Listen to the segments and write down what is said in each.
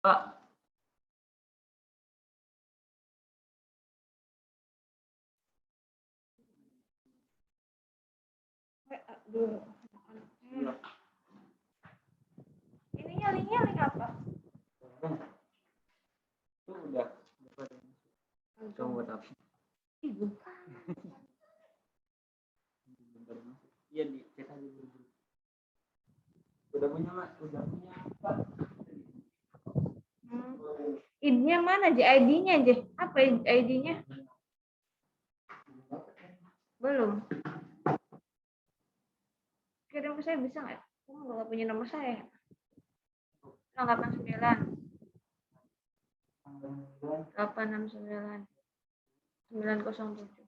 Pak. Ininya linknya link apa? Itu udah. Kamu buat apa? Ih, bukan. Iya di chat aja dulu. Udah punya Mas, udah punya Pak. ID-nya mana aja? ID-nya aja. Apa ID-nya? Belum. Kirim ke saya bisa nggak? Kamu nggak punya nomor saya. 089 869 907.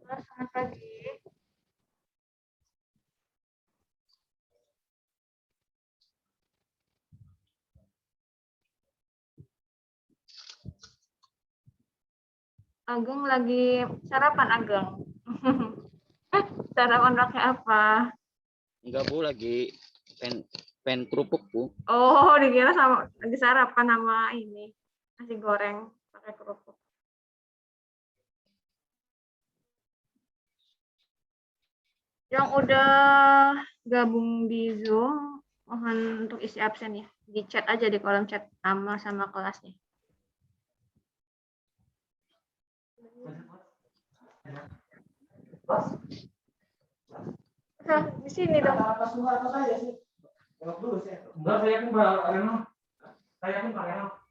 Selamat pagi. Ageng lagi sarapan, Ageng. Sarapan pakai apa? Enggak Bu, lagi pen kerupuk Bu. Oh, dikira sama lagi sarapan sama ini. Nasi goreng pakai kerupuk. Yang udah gabung di Zoom, mohon untuk isi absen ya. Di chat aja di kolom chat nama sama kelasnya. Nah, di sini dong. Enggak, saya pun Pak Reno. Saya pun Pak Reno.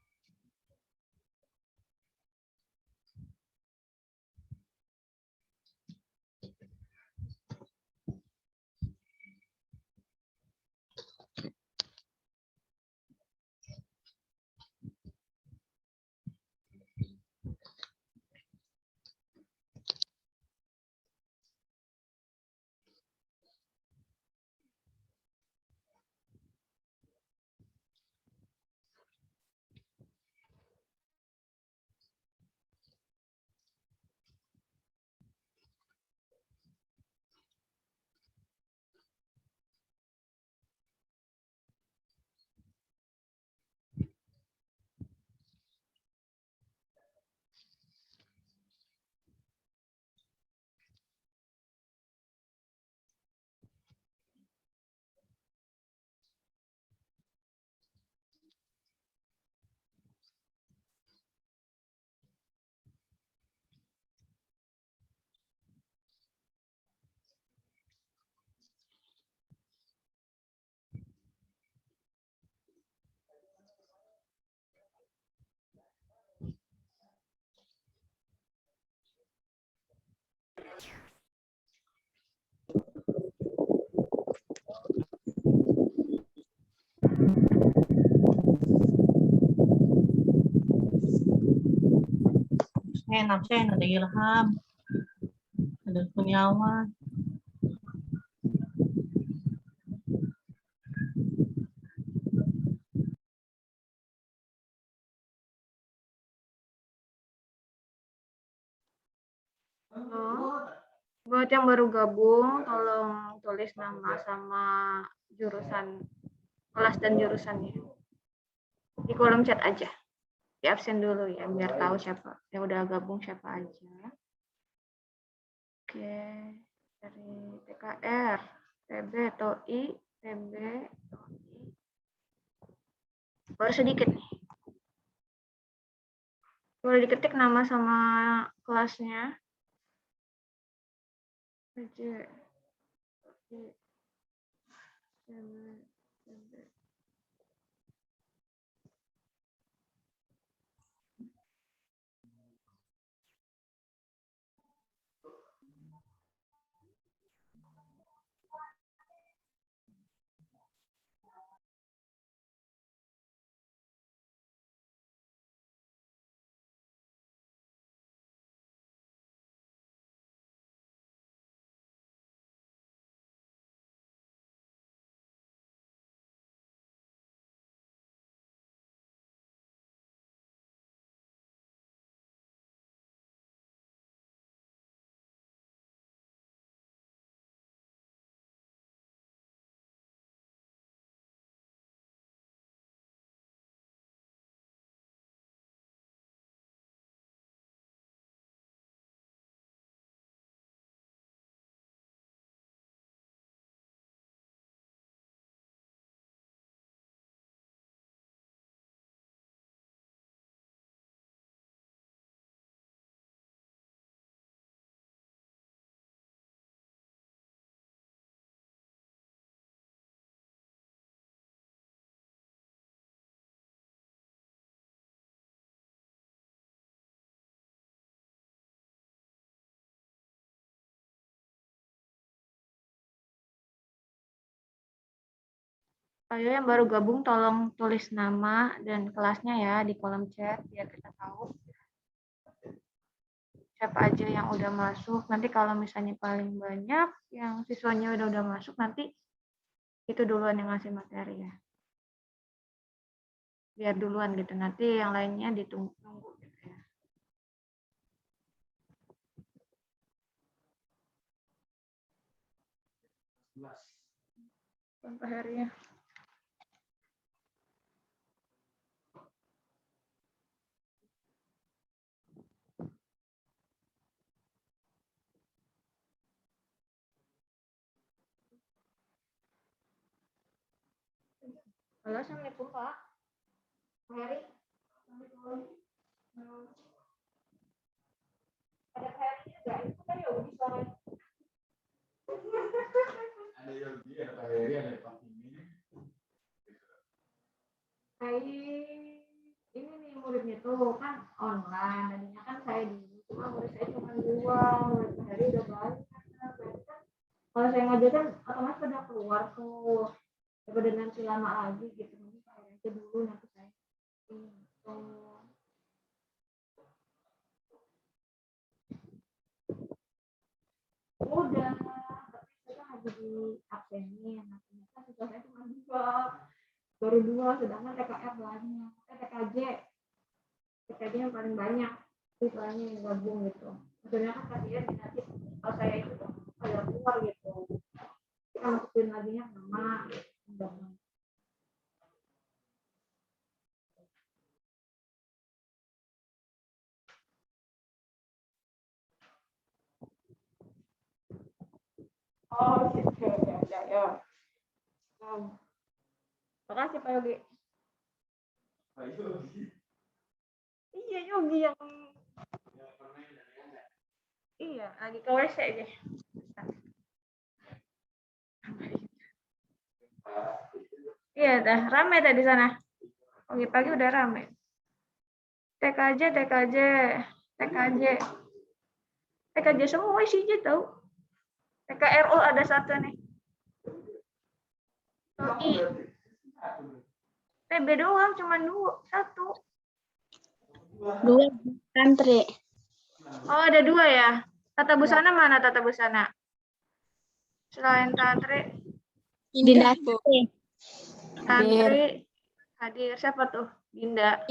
Saya ada Ilham, ada Kurniawan. Buat yang baru gabung, tolong tulis nama sama jurusan kelas dan jurusannya di kolom chat aja. Di absen dulu ya, biar tahu siapa yang udah gabung siapa aja. Oke, dari PKR, PB, TOI, PB, TOI. Baru sedikit nih. Boleh diketik nama sama kelasnya. Aja. Ayo yang baru gabung tolong tulis nama dan kelasnya ya di kolom chat biar kita tahu siapa aja yang udah masuk. Nanti kalau misalnya paling banyak yang siswanya udah masuk, nanti itu duluan yang ngasih materi ya. Biar duluan gitu. Nanti yang lainnya ditunggu gitu ya. Sampai harinya. Halo, Assalamualaikum Pak. Pak Heri. Ada Pak Heri juga. Itu kan ya udah suara. Ada Yogi, ada Pak Heri, ada Pak Kimi. Ini nih muridnya tuh kan online. Tadinya kan saya di cuma murid saya cuma 2, murid Pak Heri udah banyak. Berarti kan kalau saya ngajar kan otomatis udah keluar tuh. Daripada nanti lama lagi gitu. Mungkin Pak Heri aja dulu nanti saya. Gitu. Udah, tapi saya lagi di absenin. Nah, ternyata siswa saya cuma 2, baru 2, sedangkan TKR banyak. TKJ yang paling banyak siswanya yang gabung gitu. Maksudnya kan kalian nanti kalau saya itu tuh ada keluar gitu. Kita masukin lagi nama. Oh gitu ya ya. Makasih Pak Yogi. Pak Yogi. Iya Yogi yang iya lagi ke WC aja. Iya dah rame tadi sana. Pagi-pagi udah rame. TKJ semua isinya tahu. TKRO ada satu nih. I PB doang cuma 1. 2 antri. Oh ada 2 ya. Tata busana mana tata busana? Selain tantri. Dinda. Tantri hadir siapa tuh? Dinda.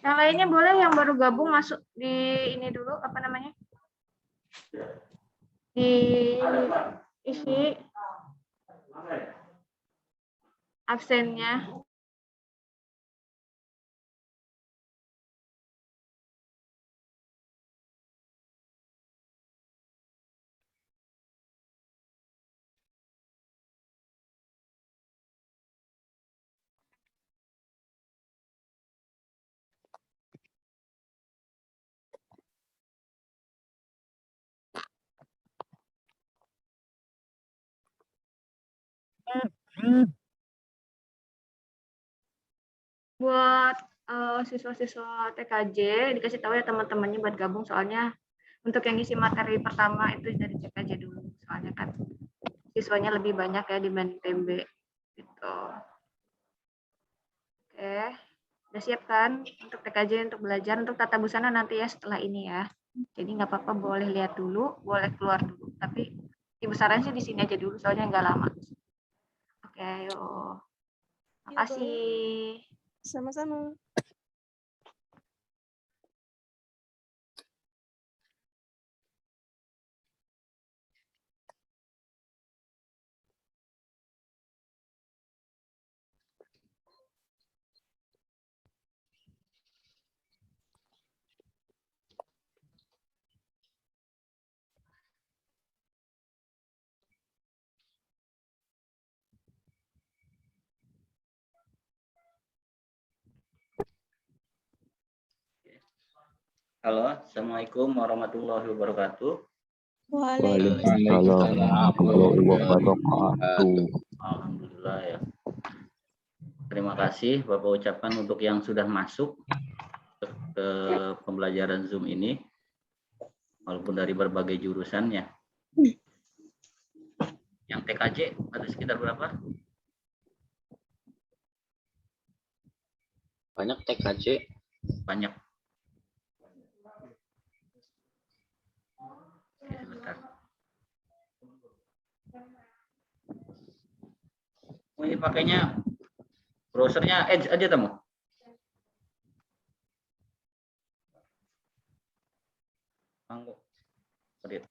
Yang lainnya boleh yang baru gabung masuk di ini dulu apa namanya? Di isi absennya. Buat siswa-siswa TKJ dikasih tahu ya teman-temannya buat gabung, soalnya untuk yang isi materi pertama itu dari TKJ dulu, soalnya kan siswanya lebih banyak ya dibanding TMB gitu. Oke, udah siap kan untuk TKJ, untuk belajar untuk tata busana nanti ya setelah ini ya. Jadi nggak apa-apa, boleh lihat dulu, boleh keluar dulu, tapi di besaran sih di sini aja dulu soalnya nggak lama. Oke, yuk. Makasih. Sama-sama. Halo, Assalamualaikum warahmatullahi wabarakatuh. Waalaikumsalam. warahmatullahi wabarakatuh. Alhamdulillah ya. Terima kasih Bapak ucapkan untuk yang sudah masuk ke pembelajaran Zoom ini, walaupun dari berbagai jurusan ya. Yang TKJ ada sekitar berapa? Banyak TKJ. Banyak. Oke, sebentar. Oh, ini pakainya browsernya Edge aja kamu? Manggo. Edit.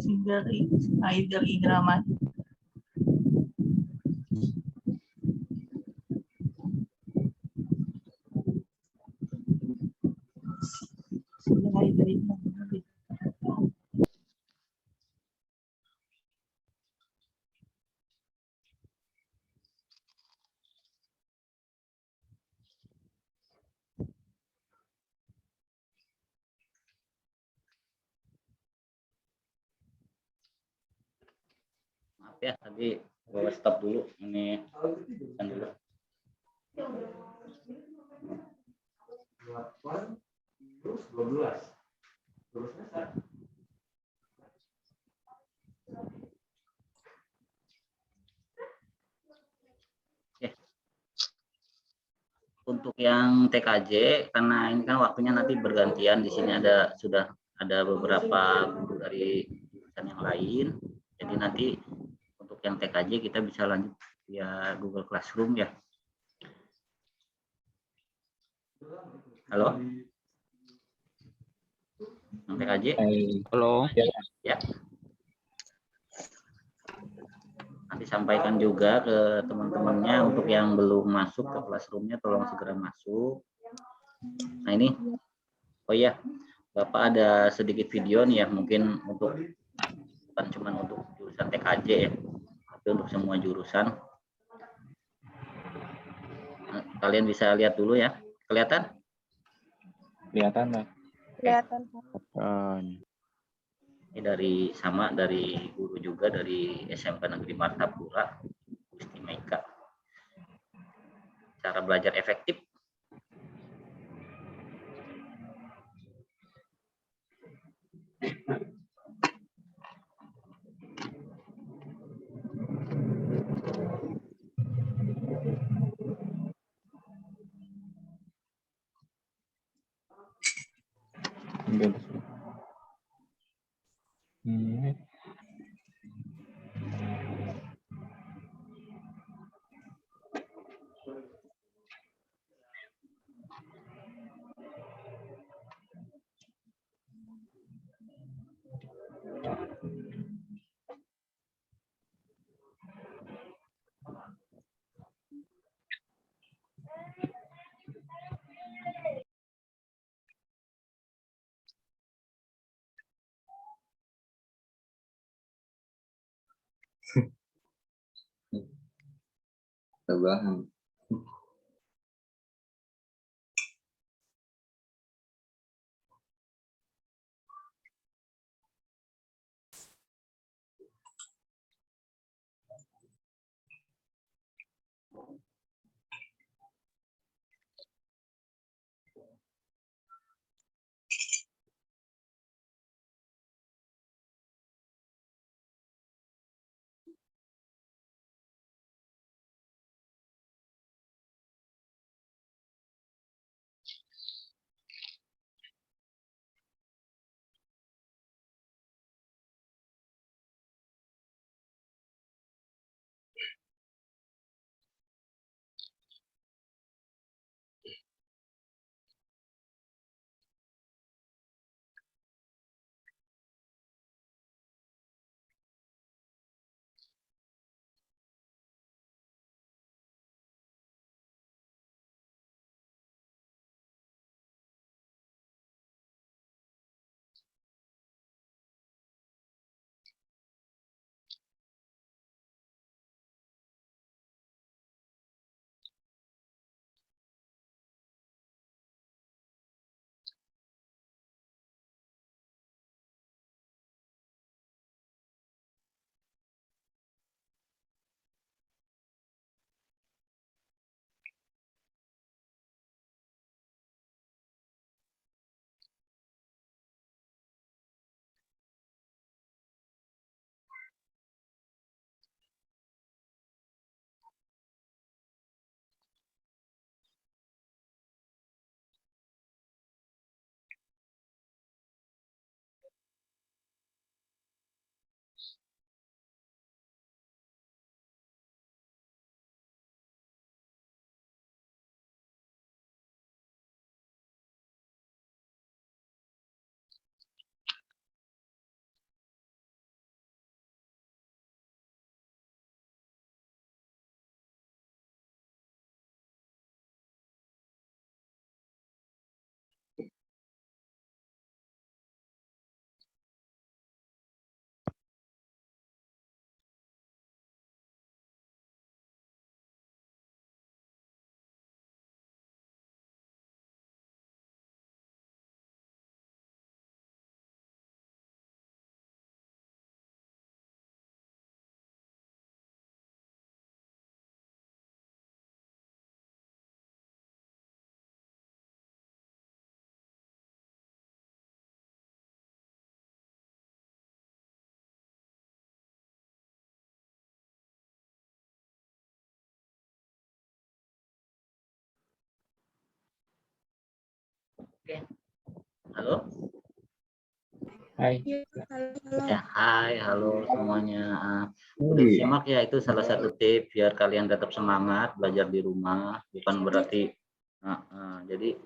Dari Aidil Indraman. Aidil Indraman. Maaf ya, tadi bawa stop dulu. Ini kan dulu. Oke. Untuk yang TKJ, karena ini kan waktunya nanti bergantian, di sini sudah ada beberapa guru dari jurusan yang lain. Jadi nanti untuk yang TKJ kita bisa lanjut via Google Classroom ya. Halo? Yang TKJ? Halo. Ya. Nanti sampaikan juga ke teman-temannya untuk yang belum masuk ke Classroom-nya, tolong segera masuk. Nah ini, oh iya, Bapak ada sedikit video nih ya, mungkin untuk bukan cuma untuk jurusan TKJ ya, tapi untuk semua jurusan. Nah, kalian bisa lihat dulu ya, kelihatan? Kelihatan, Pak. Kelihatan. Ini dari guru juga dari SMP Negeri Martapura, Gusti Maika. Cara belajar efektif Enggak. Tambahan. Oke. Halo. Hai. Halo. Ya, hai, halo semuanya. Udah simak ya, itu salah satu tips biar kalian tetap semangat belajar di rumah. Bukan berarti, jadi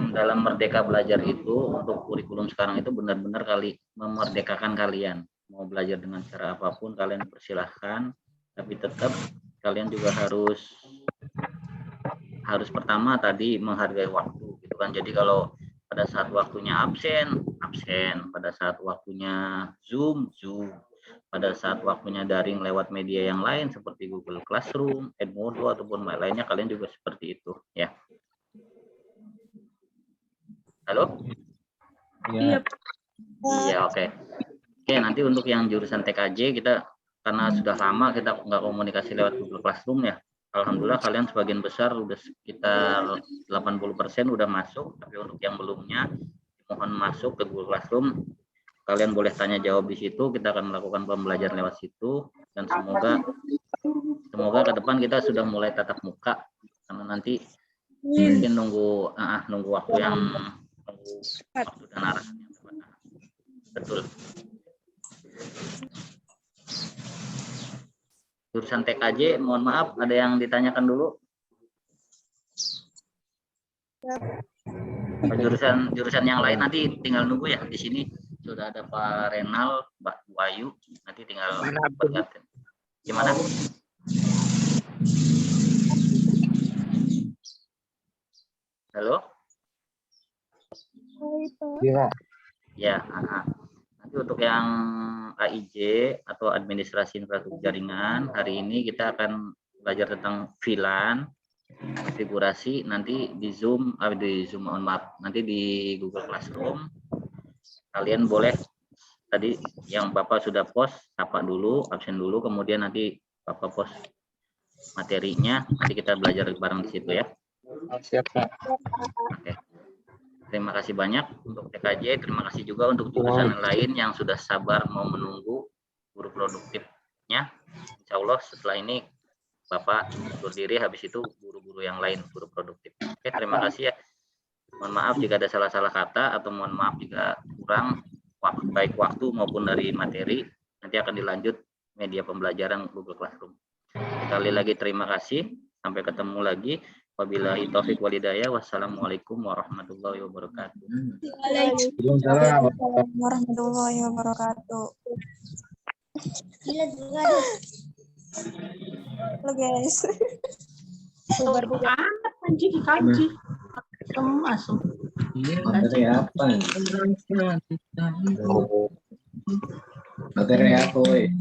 dalam merdeka belajar itu untuk kurikulum sekarang itu benar-benar memerdekakan kalian. Mau belajar dengan cara apapun kalian persilahkan, tapi tetap kalian juga harus pertama tadi menghargai waktu, gitu kan. Jadi kalau pada saat waktunya absen, pada saat waktunya Zoom, pada saat waktunya daring lewat media yang lain seperti Google Classroom, Edmodo ataupun lainnya, kalian juga seperti itu, ya. Halo? Iya. Iya, oke. Oke, nanti untuk yang jurusan TKJ kita karena sudah lama kita nggak komunikasi lewat Google Classroom ya. Alhamdulillah kalian sebagian besar udah sekitar 80% udah masuk, tapi untuk yang belumnya mohon masuk ke Google Classroom. Kalian boleh tanya jawab di situ, kita akan melakukan pembelajaran lewat situ dan semoga ke depan kita sudah mulai tatap muka, karena nanti mungkin nunggu waktu yang waktu dan arahan yang terbatas. Betul. Jurusan TKJ, mohon maaf, ada yang ditanyakan dulu? Jurusan yang lain nanti tinggal nunggu ya. Di sini sudah ada Pak Renal, Mbak Wayu, nanti tinggal bergantian. Gimana? Halo? Iya. Ya, nanti untuk yang AIJ atau administrasi infrastruktur jaringan, hari ini kita akan belajar tentang VLAN, konfigurasi, nanti di Zoom, nanti di Google Classroom. Kalian boleh, tadi yang Bapak sudah post, sapa dulu, absen dulu, kemudian nanti Bapak post materinya, nanti kita belajar bareng di situ ya. Siap, Pak. Oke. Terima kasih banyak untuk TKJ, terima kasih juga untuk jurusan lain yang sudah sabar mau menunggu guru produktifnya. Insya Allah setelah ini Bapak berdiri, habis itu guru-guru yang lain, guru produktif. Oke, terima kasih ya. Mohon maaf jika ada salah-salah kata atau mohon maaf jika kurang baik waktu maupun dari materi. Nanti akan dilanjut media pembelajaran Google Classroom. Sekali lagi terima kasih. Sampai ketemu lagi. Wabillahi taufiq walhidayah. Wassalamualaikum warahmatullahi wabarakatuh. Waalaikumsalam warahmatullahi wabarakatuh. Halo guys. Kanji. Masuk. Materi apa? Materi apa, woi?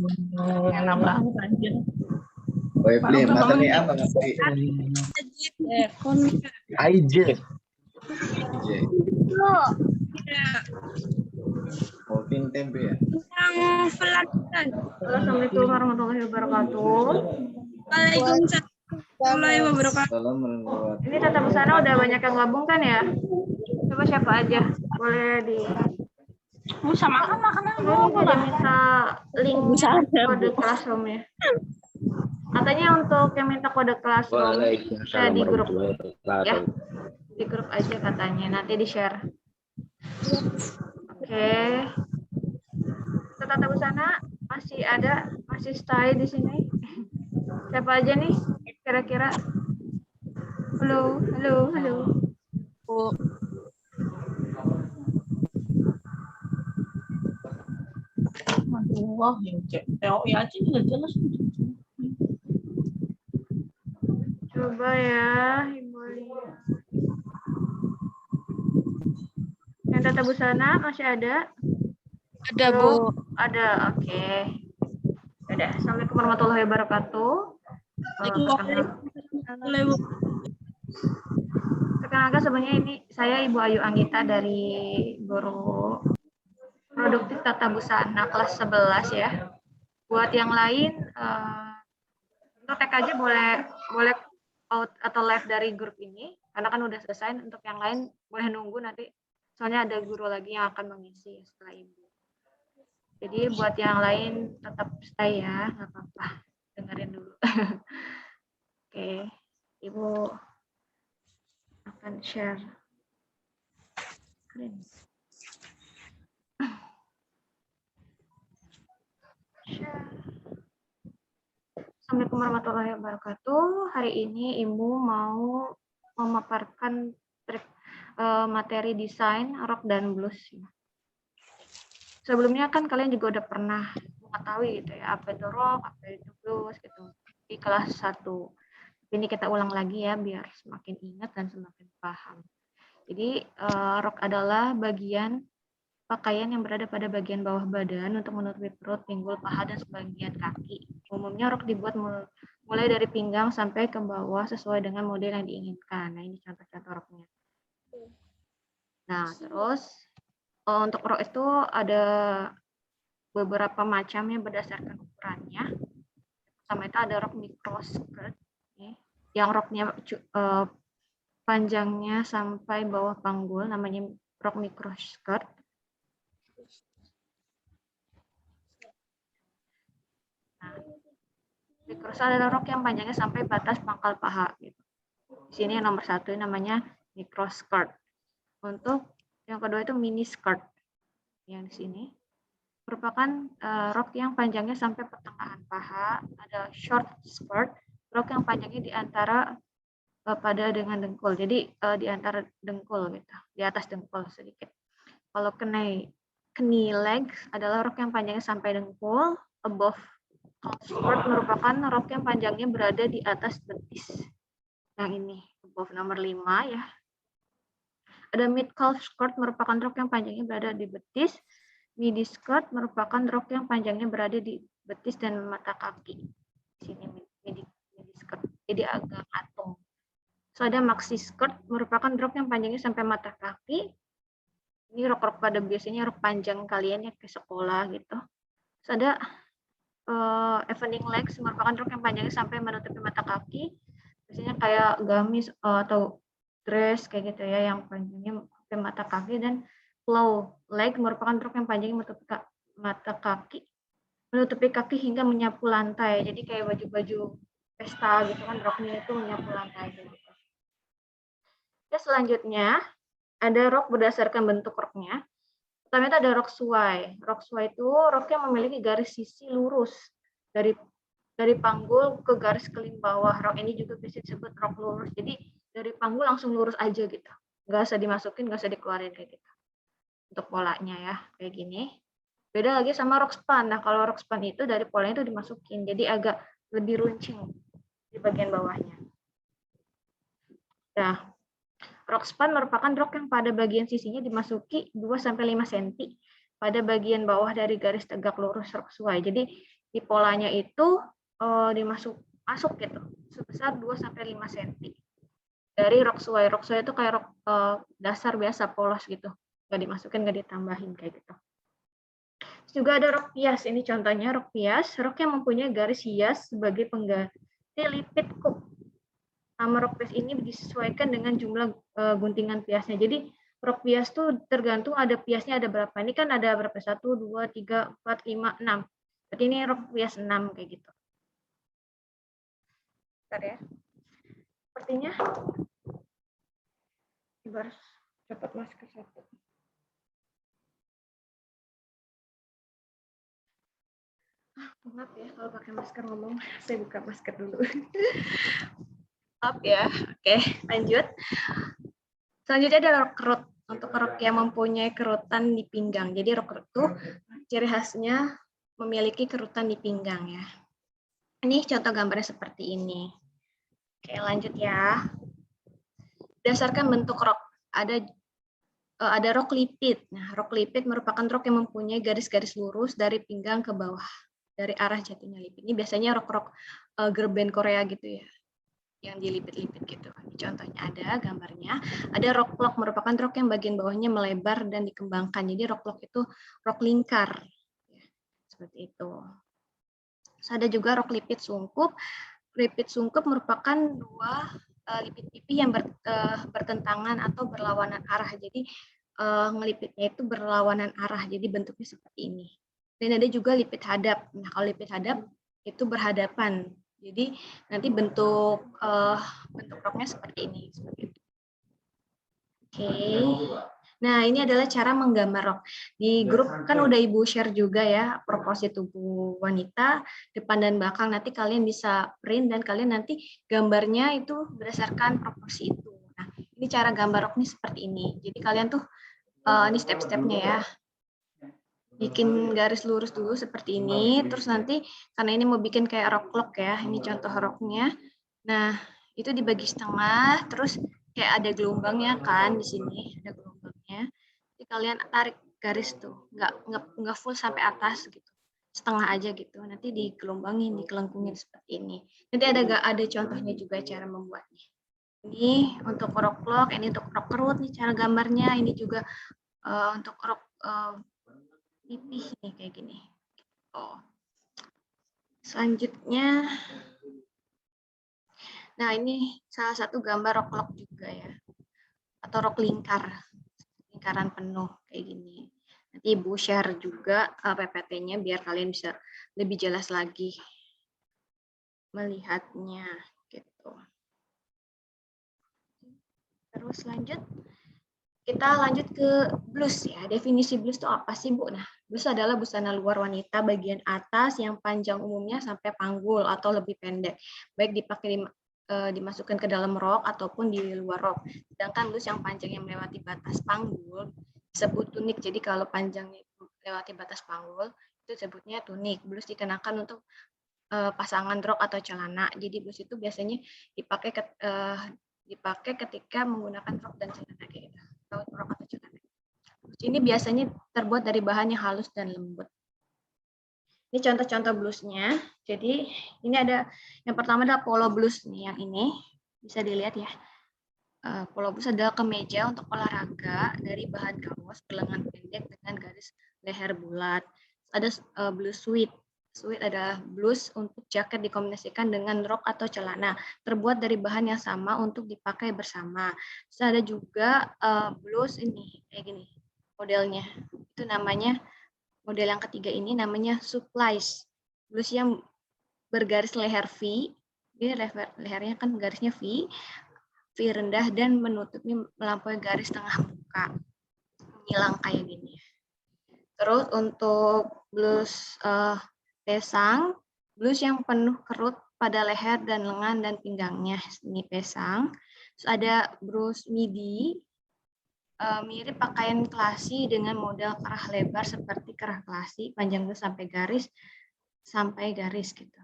Enak banget anjir. Woi, Pli, materi apa, Pli? AIJ. Kopi tempe ya? Assalamualaikum warahmatullahi wabarakatuh. Waalaikumsalam warahmatullahi wabarakatuh. Ini tata busana udah banyak yang gabung kan ya? Coba siapa aja? Boleh di Bisa makan ini udah minta link kode classroom-nya. Katanya untuk yang minta kode classroom saya di grup ya. Di grup aja katanya, nanti di-share. Oke. Tata busana masih ada, masih stay di sini. Siapa aja nih kira-kira? Halo. Wah, yang TOI aja juga jelas. Coba ya, Ibu lihat. Yang tata busana masih ada? Ada, Bu. Ada, oke. Udah, assalamualaikum warahmatullahi wabarakatuh. Perkenalkan sebenarnya ini saya Ibu Ayu Anggita dari guru produktif tata busana kelas 11 ya. Buat yang lain untuk TKJ boleh out atau live dari grup ini karena kan udah selesai. Untuk yang lain boleh nunggu nanti soalnya ada guru lagi yang akan mengisi setelah Ibu. Jadi buat yang lain tetap stay ya, nggak apa-apa, dengerin dulu. Oke, Ibu akan share. Assalamualaikum warahmatullahi wabarakatuh. Hari ini Ibu mau memaparkan materi desain rok dan blus. Sebelumnya kan kalian juga udah pernah mengetahui gitu ya, apa itu rok, apa itu blus gitu di kelas 1. Ini kita ulang lagi ya biar semakin ingat dan semakin paham. Jadi rok adalah bagian pakaian yang berada pada bagian bawah badan untuk menutupi perut, pinggul, paha, dan sebagian kaki. Umumnya rok dibuat mulai dari pinggang sampai ke bawah sesuai dengan model yang diinginkan. Nah, ini contoh-contoh roknya. Nah, terus untuk rok itu ada beberapa macam yang berdasarkan ukurannya. Pertama itu ada rok micro skirt, yang roknya panjangnya sampai bawah panggul, namanya rok micro skirt. Nah, micro skirt adalah rok yang panjangnya sampai batas pangkal paha. Gitu. Di sini yang nomor 1 namanya micro skirt. Untuk Yang kedua itu mini skirt. Yang di sini merupakan rok yang panjangnya sampai pertengahan paha. Ada short skirt, rok yang panjangnya di antara pada dengan dengkul. Jadi di antara dengkul gitu, di atas dengkul sedikit. Kalau knee legs adalah rok yang panjangnya sampai dengkul. Above calf skirt merupakan rok yang panjangnya berada di atas betis. Yang ini above nomor 5 ya. Ada mid calf skirt merupakan rok yang panjangnya berada di betis. Midi skirt merupakan rok yang panjangnya berada di betis dan mata kaki. Di sini midi skirt. Jadi agak atung. So ada maxi skirt merupakan rok yang panjangnya sampai mata kaki. Ini rok-rok pada biasanya rok panjang kalian ya ke sekolah gitu. So ada evening legs merupakan rok yang panjangnya sampai menutupi mata kaki. Biasanya kayak gamis atau dress kayak gitu ya yang panjangnya sampai mata kaki. Dan flow leg merupakan rok yang panjangnya menutupi mata kaki, menutupi kaki hingga menyapu lantai. Jadi kayak baju-baju pesta gitu kan, roknya itu menyapu lantai gitu. Oke, selanjutnya ada rok berdasarkan bentuk roknya. Pertama itu ada rok suai. Rok suai itu rok yang memiliki garis sisi lurus dari panggul ke garis keling bawah. Rok ini juga bisa disebut rok lurus. Jadi dari panggul langsung lurus aja gitu. Nggak usah dimasukin, nggak usah dikeluarin kayak gitu. Untuk polanya ya, kayak gini. Beda lagi sama rok span. Nah, kalau rok span itu dari polanya itu dimasukin. Jadi agak lebih runcing di bagian bawahnya. Nah, rok span merupakan rok yang pada bagian sisinya dimasuki 2-5 cm pada bagian bawah dari garis tegak lurus rok suai. Jadi di polanya itu masuk gitu sebesar 2-5 cm dari rok suai. Rok suai itu kayak rok dasar biasa polos gitu, nggak dimasukin, nggak ditambahin kayak gitu. Juga ada rok pias. Ini contohnya rok pias, rok yang mempunyai garis hias sebagai pengganti lipit kup. Nama rok pias ini disesuaikan dengan jumlah guntingan piasnya. Jadi rok pias tuh tergantung ada piasnya ada berapa. Ini kan ada berapa? 1, 2, 3, 4, 5, 6. Berarti ini rok pias 6 kayak gitu. Bentar ya. Sepertinya harus cepat masker satu. Maaf ya kalau pakai masker ngomong. Saya buka masker dulu. Maaf ya. Oke, lanjut. Selanjutnya ada rok kerut. Untuk rok yang mempunyai kerutan di pinggang. Jadi rok kerut itu ciri khasnya memiliki kerutan di pinggang ya. Ini contoh gambarnya seperti ini. Oke, lanjut ya. Berdasarkan bentuk rok, ada rok lipit. Nah, rok lipit merupakan rok yang mempunyai garis-garis lurus dari pinggang ke bawah, dari arah jatuhnya lipit. Ini biasanya rok-rok girl band Korea gitu ya, yang dilipit-lipit gitu. Ini contohnya ada gambarnya. Ada rok lock merupakan rok yang bagian bawahnya melebar dan dikembangkan. Jadi rok lock itu rok lingkar. Ya, seperti itu. Terus ada juga rok lipit sungkup. Lipit sungkup merupakan dua lipit pipi yang bertentangan atau berlawanan arah. Jadi ngelipitnya itu berlawanan arah. Jadi bentuknya seperti ini. Dan ada juga lipit hadap. Nah, kalau lipit hadap itu berhadapan. Jadi nanti bentuk roknya seperti ini. Oke. Nah, ini adalah cara menggambar rok. Di grup kan udah Ibu share juga ya proporsi tubuh wanita depan dan belakang. Nanti kalian bisa print dan kalian nanti gambarnya itu berdasarkan proporsi itu. Nah, ini cara gambar rok nih seperti ini. Jadi kalian tuh ini step-stepnya ya. Bikin garis lurus dulu seperti ini. Terus nanti karena ini mau bikin kayak rok lock ya. Ini contoh roknya. Nah, itu dibagi setengah. Terus kayak ada gelombangnya kan di sini. Ada gelombangnya. Jadi kalian tarik garis tuh, nggak full sampai atas gitu, setengah aja gitu. Nanti digelombangin, dikelengkungin seperti ini. Nanti ada contohnya juga cara membuatnya. Ini untuk rok lock, ini untuk rok kerut nih cara gambarnya. Ini juga untuk rok pipih nih kayak gini. Oh. Selanjutnya, nah ini salah satu gambar rok lock juga ya, atau rok lingkaran penuh kayak gini. Nanti Ibu share juga PPT-nya biar kalian bisa lebih jelas lagi melihatnya gitu. Terus lanjut. kita lanjut ke blus ya. Definisi blus itu apa sih, Bu? Nah, blus adalah busana luar wanita bagian atas yang panjang umumnya sampai panggul atau lebih pendek. Baik dipakai dimasukkan ke dalam rok ataupun di luar rok. Sedangkan blus yang panjang yang melewati batas panggul disebut tunik. Jadi kalau panjangnya melewati batas panggul itu disebutnya tunik. Blus dikenakan untuk pasangan rok atau celana. Jadi blus itu biasanya dipakai ketika menggunakan rok dan celana kayak gitu. Rok atau celana. Ini biasanya terbuat dari bahan yang halus dan lembut. Ini contoh-contoh blusnya. Jadi ini ada yang pertama adalah polo blus nih, yang ini bisa dilihat ya. Polo blus adalah kemeja untuk olahraga dari bahan kaos berlengan pendek dengan garis leher bulat. Ada blus sweat. Sweat adalah blus untuk jaket dikombinasikan dengan rok atau celana, terbuat dari bahan yang sama untuk dipakai bersama. Terus ada juga blus ini kayak gini modelnya. Itu namanya model yang ketiga ini namanya supplies. Blus yang bergaris leher V. Ini lehernya kan garisnya V rendah dan menutupi melampaui garis tengah muka. Menyilang kayak gini. Terus untuk blus pesang, blus yang penuh kerut pada leher dan lengan dan pinggangnya, ini pesang. Terus ada blus midi, mirip pakaian klasi dengan model kerah lebar seperti kerah klasi, panjang sampai garis gitu.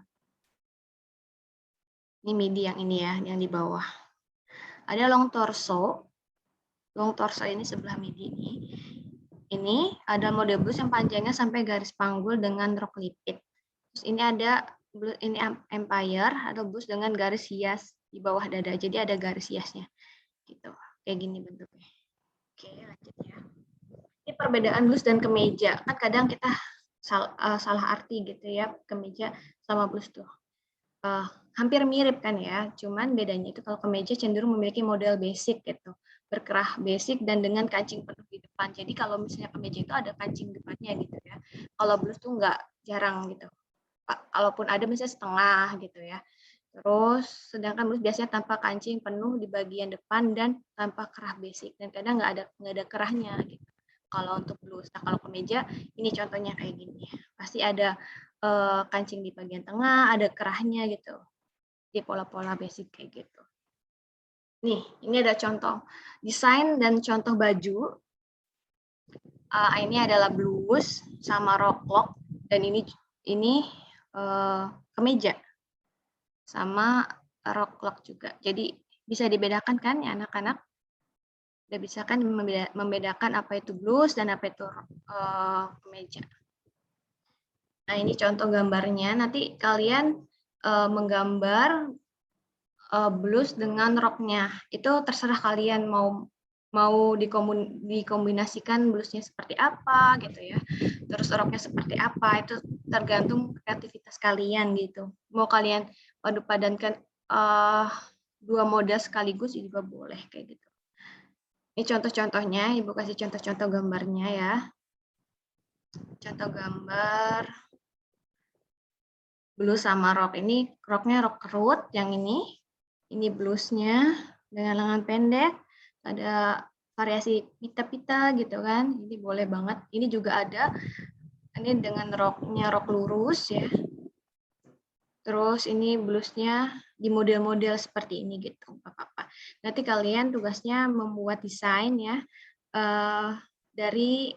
Ini midi yang ini ya, yang di bawah. Ada long torso. Long torso ini sebelah midi ini. Ini ada model blus yang panjangnya sampai garis panggul dengan rok lipit. Terus ini ada ini empire atau blus dengan garis hias di bawah dada. Jadi ada garis hiasnya. Gitu. Kayak gini bentuknya. Oke, lanjut ya. Ini perbedaan blus dan kemeja. Kan kadang kita salah arti gitu ya, kemeja sama blus tuh. Hampir mirip kan ya, cuman bedanya itu kalau kemeja cenderung memiliki model basic gitu, berkerah basic dan dengan kancing penuh di depan. Jadi kalau misalnya kemeja itu ada kancing depannya gitu ya. Kalau blus tuh nggak, jarang gitu. Kalaupun ada misalnya setengah gitu ya. Terus sedangkan blus biasanya tanpa kancing penuh di bagian depan dan tanpa kerah basic, dan kadang nggak ada kerahnya gitu. Kalau untuk blus, nah kalau kemeja ini contohnya kayak gini, pasti ada kancing di bagian tengah, ada kerahnya gitu, di pola-pola basic kayak gitu. Nih, ini ada contoh desain dan contoh baju. Ini adalah blus sama rok lock, dan ini kemeja sama rok lock juga. Jadi bisa dibedakan kan ya anak-anak? Udah bisa kan membedakan apa itu blus dan apa itu kemeja. Nah, ini contoh gambarnya. Nanti kalian menggambar blus dengan roknya. Itu terserah kalian mau dikombinasikan blusnya seperti apa gitu ya. Terus roknya seperti apa, itu tergantung kreativitas kalian gitu. Mau kalian padu-padankan dua model sekaligus juga boleh kayak gitu. Ini contoh-contohnya, Ibu kasih contoh-contoh gambarnya ya. Contoh gambar blus sama rok. Ini roknya rok kerut yang ini. Ini blusnya dengan lengan pendek. Ada variasi pita-pita gitu kan. Ini boleh banget. Ini juga ada. Ini dengan roknya rok lurus ya. Terus ini blusnya di model-model seperti ini gitu, Bapak-bapak. Nanti kalian tugasnya membuat desain ya dari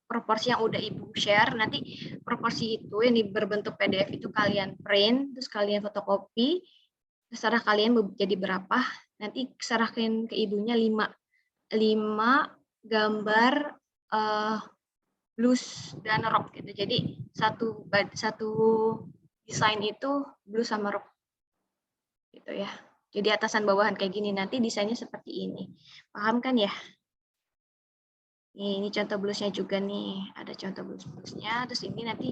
proporsi yang udah Ibu share. Nanti proporsi itu yang berbentuk PDF itu kalian print, terus kalian fotokopi, terserah kalian jadi berapa. Nanti serahkan ke Ibunya 5 gambar blus dan rok gitu. Jadi satu desain itu blus sama rok gitu ya. Jadi atasan bawahan kayak gini, nanti desainnya seperti ini. Paham kan ya? Ini contoh blusnya juga nih, ada contoh blusnya. Terus ini nanti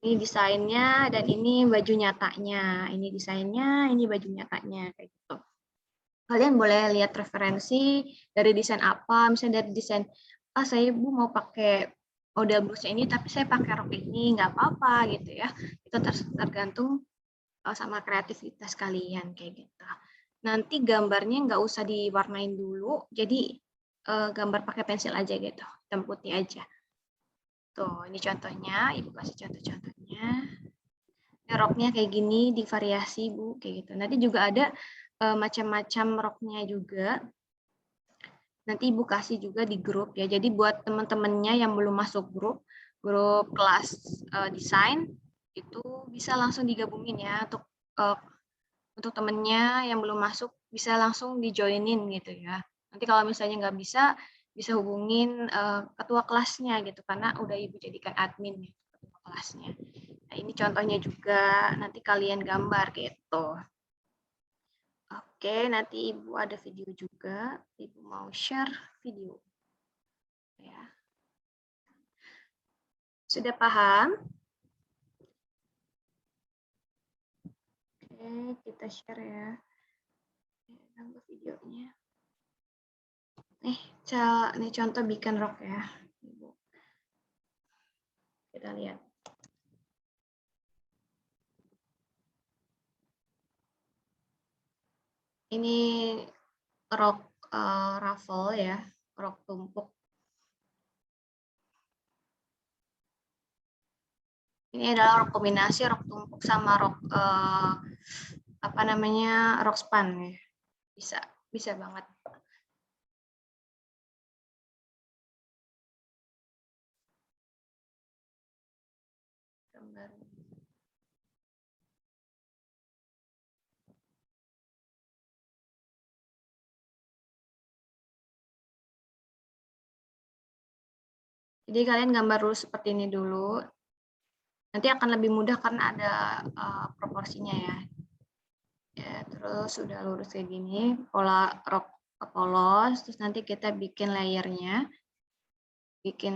ini desainnya dan ini baju nyatanya. Ini desainnya, ini baju nyatanya kayak gitu. Kalian boleh lihat referensi dari desain apa, misalnya dari desain saya Bu mau pakai model blusnya ini tapi saya pakai rok ini, nggak apa-apa gitu ya. Itu tergantung sama kreativitas kalian kayak gitu. Nanti gambarnya nggak usah diwarnain dulu, jadi gambar pakai pensil aja gitu, hitam putih aja. Tuh, ini contohnya, Ibu kasih contoh-contohnya. Ini roknya kayak gini, divariasi Bu, kayak gitu. Nanti juga ada macam-macam roknya juga. Nanti Ibu kasih juga di grup ya. Jadi buat teman-temannya yang belum masuk grup kelas desain, itu bisa langsung digabungin ya. Untuk temennya yang belum masuk, bisa langsung di-joinin gitu ya. Nanti kalau misalnya nggak bisa hubungin ketua kelasnya gitu, karena udah Ibu jadikan admin ya, ketua kelasnya. Nah, ini contohnya juga, nanti kalian gambar gitu. Oke, nanti Ibu ada video juga, Ibu mau share video. Ya. Sudah paham? Oke, kita share ya. Nambah videonya. Nih contoh bikin rok ya, Ibu. Kita lihat. Ini rok ruffle ya, rok tumpuk. Ini adalah rok kombinasi rok tumpuk sama rok apa namanya, rok span ya. Bisa banget. Gambar. Jadi kalian gambar dulu seperti ini dulu. Nanti akan lebih mudah karena ada proporsinya ya. Ya, terus udah lurus kayak gini, pola rok polos, terus nanti kita bikin layernya, bikin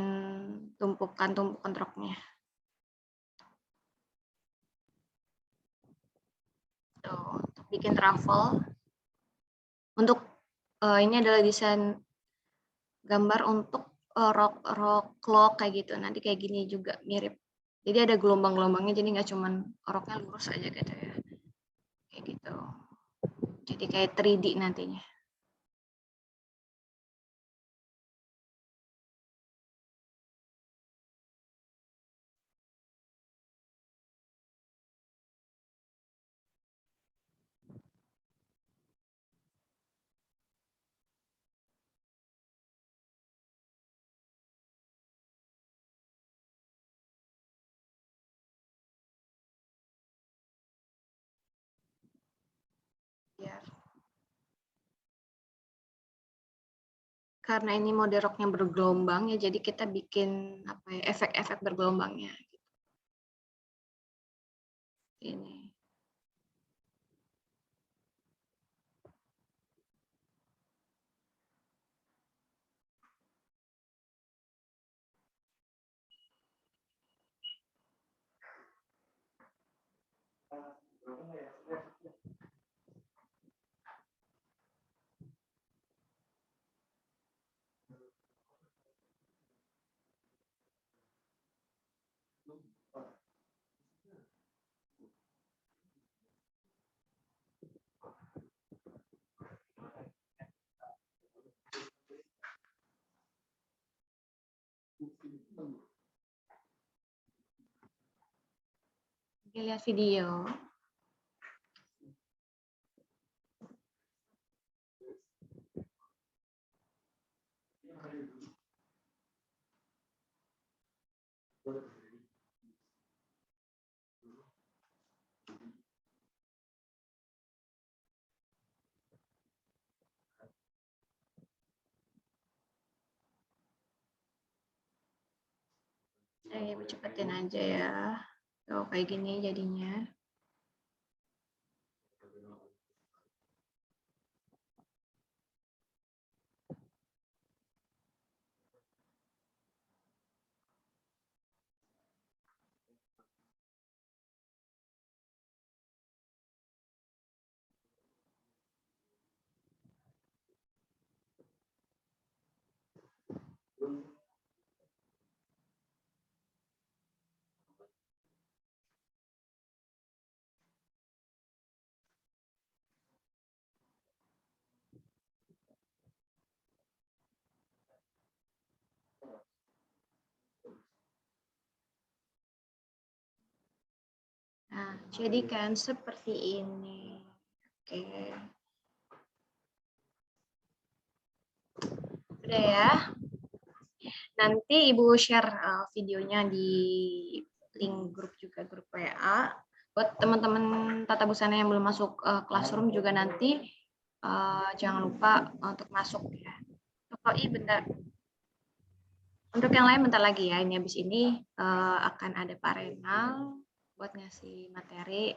tumpukan roknya. Tuh, untuk bikin truffle. Untuk ini adalah desain gambar untuk rok clock kayak gitu. Nanti kayak gini juga mirip. Jadi ada gelombang-gelombangnya, jadi nggak cuman roknya lurus aja gitu ya. Kayak gitu. Jadi kayak 3D nantinya. Biar. Karena ini mode roknya bergelombang ya, jadi kita bikin apa ya, efek-efek bergelombangnya. Ini. Oke, lihat video. Ibu cepetin aja ya. Tuh, kayak gini jadinya. jadikan seperti ini. Oke. Udah ya. Nanti Ibu share videonya di link grup juga, grup WA. Buat teman-teman tata busana yang belum masuk classroom juga nanti jangan lupa untuk masuk ya. Oh iya bentar. Untuk yang lain bentar lagi ya. Ini habis ini akan ada Pak Renal buat ngasih materi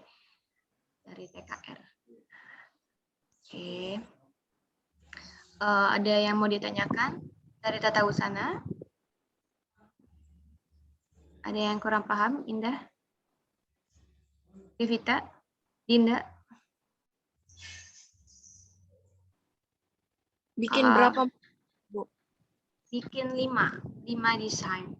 dari TKR. Oke. Ada yang mau ditanyakan dari tata busana? Ada yang kurang paham, Indah? Vivita? Dinda? Bikin berapa? Bikin 5 desain.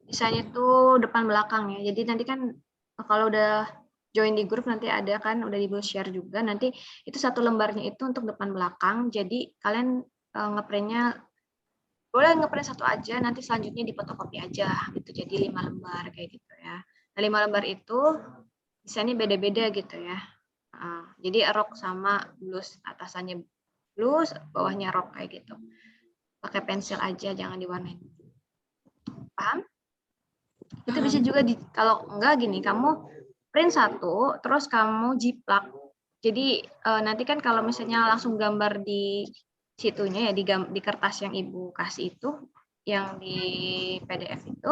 Desain itu depan belakang ya. Jadi nanti kan kalau udah join di grup nanti ada kan udah di share juga. Nanti itu satu lembarnya itu untuk depan belakang. Jadi kalian ngeprintnya boleh ngeprint satu aja, nanti selanjutnya difotokopi aja gitu. Jadi 5 lembar kayak gitu ya. Nah, 5 lembar itu desainnya beda-beda gitu ya. Jadi rok sama blus, atasannya blus, bawahnya rok kayak gitu. Pakai pensil aja, jangan diwarnain. Paham? Itu bisa juga kalau enggak gini, kamu print satu, terus kamu jiplak. Jadi nanti kan kalau misalnya langsung gambar di situnya ya di kertas yang Ibu kasih itu, yang di PDF itu,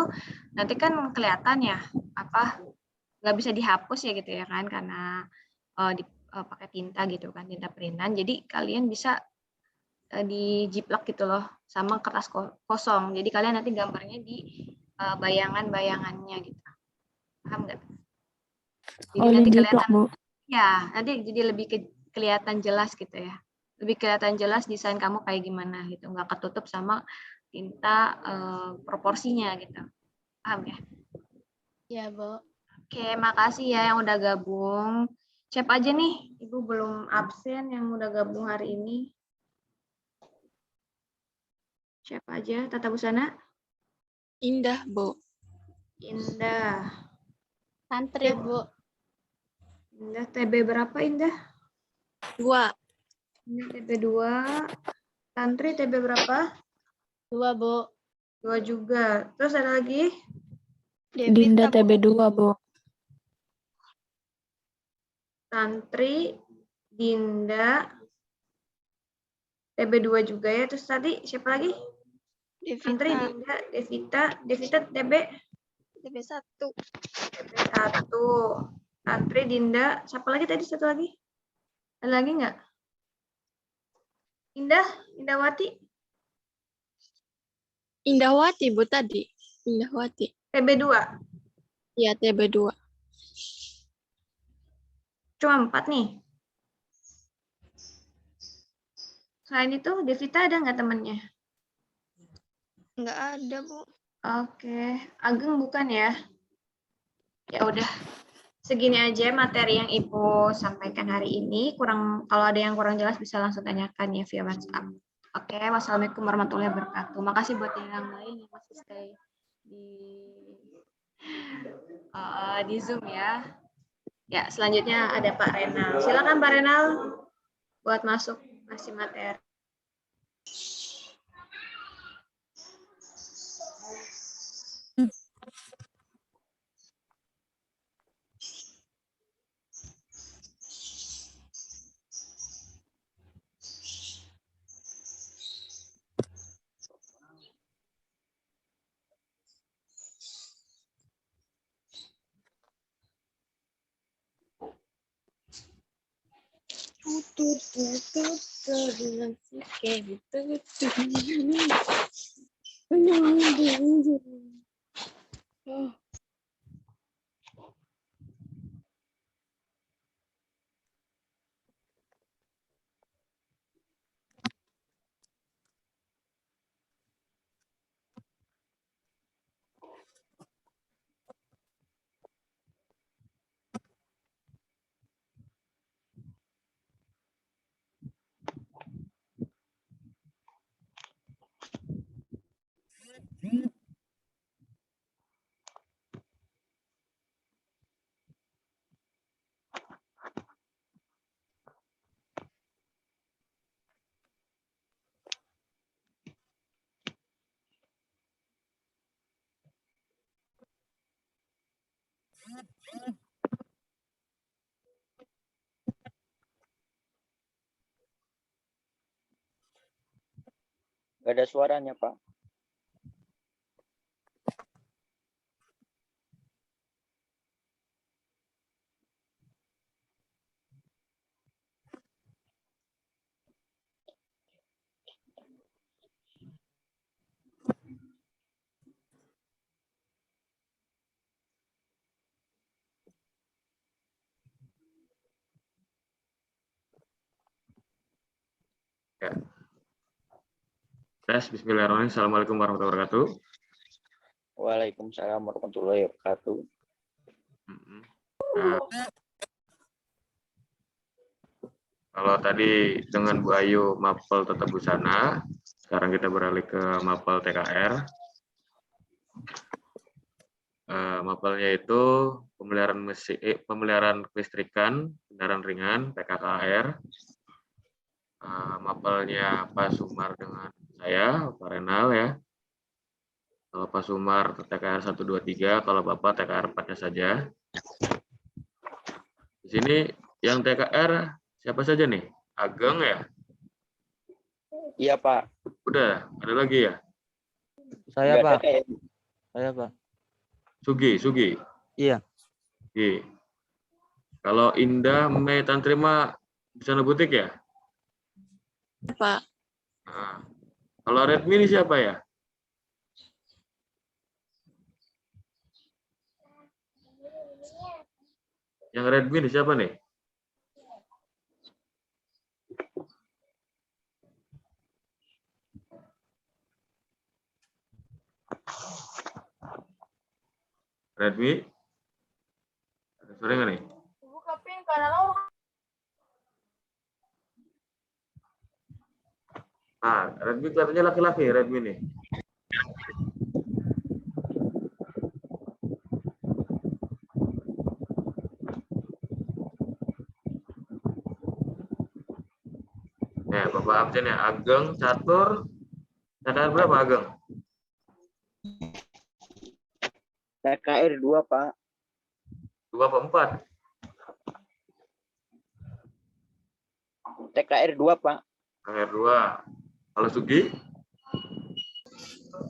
nanti kan kelihatan ya apa nggak bisa dihapus ya gitu ya kan karena pakai tinta gitu kan, tinta printan. Jadi kalian bisa dijiplak gitu loh sama kertas kosong. Jadi kalian nanti gambarnya di bayangan-bayangannya gitu. Paham nggak? Jadi nanti kelihatan ya, nanti jadi lebih kelihatan jelas gitu ya. Lebih kelihatan jelas desain kamu kayak gimana gitu, nggak ketutup sama tinta proporsinya gitu. Paham ya? Ya, Bu. Oke, makasih ya yang udah gabung. Siapa aja nih? Ibu belum absen yang udah gabung hari ini. Siapa aja? Tata busana? Indah, Bu. Indah. Santri, Bu. Indah TB berapa Indah? 2. Indah TB 2. Santri TB berapa? 2, Bu. 2 juga. Terus ada lagi? Dinda TB 2, Bu. Santri, Dinda, TB 2 juga ya. Terus tadi siapa lagi? Santri, Dinda, Devita TB? TB 1. TB 1. Santri, Dinda, siapa lagi tadi satu lagi? Ada lagi nggak? Indawati? Indahwati, Bu, tadi. Indahwati. TB 2. Iya, TB 2. Cuma 4 nih. Selain itu, Devita ada nggak temennya? Nggak ada, Bu. Oke, Ageng bukan ya? Ya udah, segini aja materi yang Ibu sampaikan hari ini. Kalau ada yang kurang jelas bisa langsung tanyakan ya via WhatsApp. Oke, wassalamualaikum warahmatullahi wabarakatuh. Makasih buat yang lain yang masih stay di Zoom ya. Ya, selanjutnya ada Pak Renal. Silakan Pak Renal buat masuk ngasih materi. Nggak ada suaranya, Pak. Ya. Tes, bismillahirrahmanirrahim. Assalamualaikum warahmatullahi wabarakatuh. Waalaikumsalam warahmatullahi wabarakatuh. Nah, kalau tadi dengan Bu Ayu mapel tata busana, sekarang kita beralih ke mapel TKR. Mapelnya itu pemeliharaan kelistrikan kendaraan ringan PKKR. Mapelnya Pak Sumar dengan saya, Pak Renal ya. Kalau Pak Sumar TKR 1, 2, 3, kalau Bapak TKR 4-nya saja. Di sini yang TKR siapa saja nih? Ageng ya? Iya, Pak. Udah, ada lagi ya? Saya, Pak. Kayak... Saya, Pak. Sugi. Iya. Sugi. Kalau Indah, Mei, Tantrima bisa butik ya? Pak. Nah, kalau Redmi ini siapa ya? Yang Redmi ini siapa nih? Redmi? Ada suara nggak nih? Nah, Redmi kelihatannya laki-laki, Redmi nih. Ya, Bapak absen ya. Ageng, Catur. TKR berapa Ageng? TKR 2, Pak. 2 apa 4? TKR 2, Pak. TKR 2. Kalau Sugi?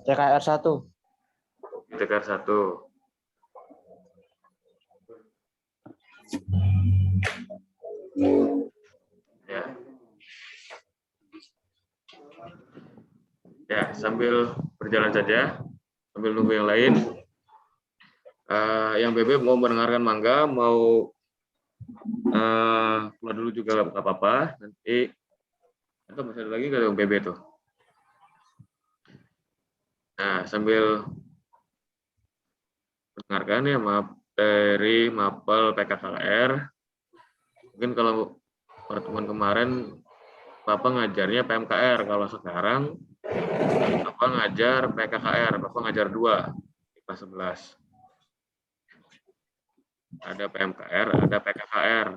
TKR 1. TKR 1. Ya. Ya, sambil berjalan saja, sambil nunggu yang lain. Yang BB mau mendengarkan mangga, mau keluar dulu juga nggak apa-apa. Nanti atau masih ada lagi nggak yang BB tuh? Nah, sambil mendengarkan ya materi mapel PKKR. Mungkin kalau pertemuan kemarin Bapak ngajarnya PMKR, kalau sekarang Bapak ngajar PKKR, Bapak ngajar 2 di kelas 11. Ada PMKR, ada PKKR.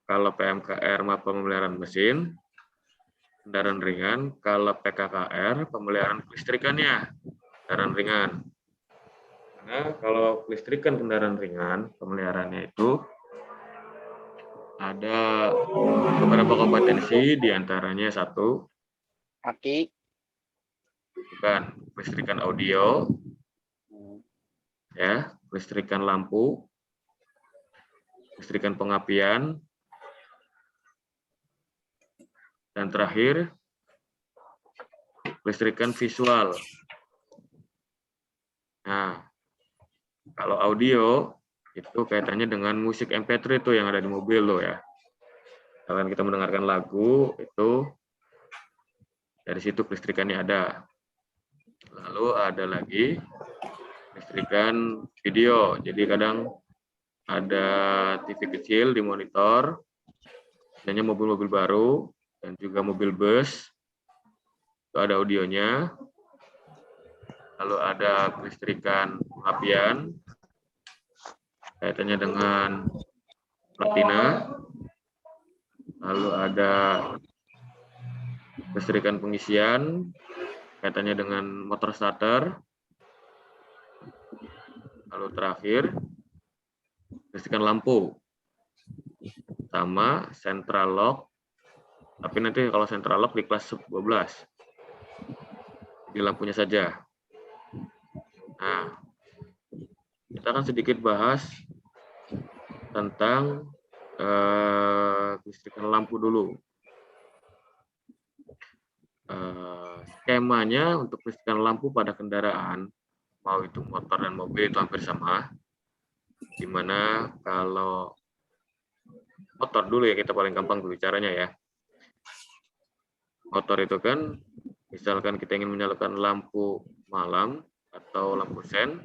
Kalau PMKR mapel pemeliharaan mesin, kendaraan ringan. Kalau PKKR pemeliharaan kelistrikannya, kendaraan ringan. Nah, kalau kelistrikan kendaraan ringan, pemeliharaannya itu ada beberapa kompetensi, diantaranya 1, Aki. bukan, kelistrikan audio, ya, kelistrikan lampu, kelistrikan pengapian, dan terakhir kelistrikan visual. Nah, kalau audio itu kaitannya dengan musik MP3 itu yang ada di mobil loh ya. Kalau kita mendengarkan lagu itu dari situ kelistrikannya ada. Lalu ada lagi kelistrikan video. Jadi kadang ada TV kecil di monitor, misalnya mobil-mobil baru dan juga mobil bus, itu ada audionya. Lalu ada kelistrikan pengapian, kaitannya dengan platina. Lalu ada kelistrikan pengisian, kaitannya dengan motor starter. Lalu terakhir, kelistrikan lampu. Sama central lock, tapi nanti kalau central lock di kelas 12. di lampunya saja. Nah, kita akan sedikit bahas tentang kelistrikan lampu dulu. Skemanya untuk kelistrikan lampu pada kendaraan, mau itu motor dan mobil, itu hampir sama. Dimana kalau motor dulu ya, kita paling gampang berbicaranya ya. Motor itu kan, misalkan kita ingin menyalakan lampu malam atau lampu sen,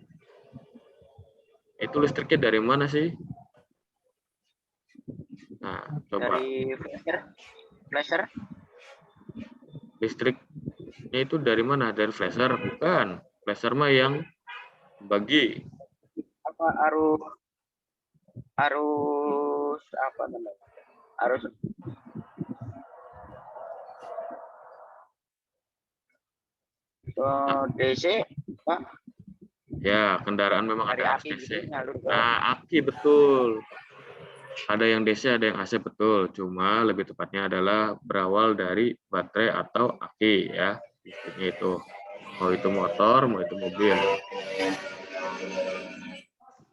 itu listriknya dari mana sih? Nah, coba. Dari flasher. Listriknya itu dari mana? Dari flasher? Bukan. Flasher mah yang bagi. Apa arus apa namanya? Arus DC, Pak. Ya, kendaraan memang Dari ada aki AC. gitu nyalur ke Nah, aki betul. Ada yang DC, ada yang AC betul. Cuma lebih tepatnya adalah berawal dari baterai atau aki ya. Listriknya itu. Mau itu motor, mau itu mobil.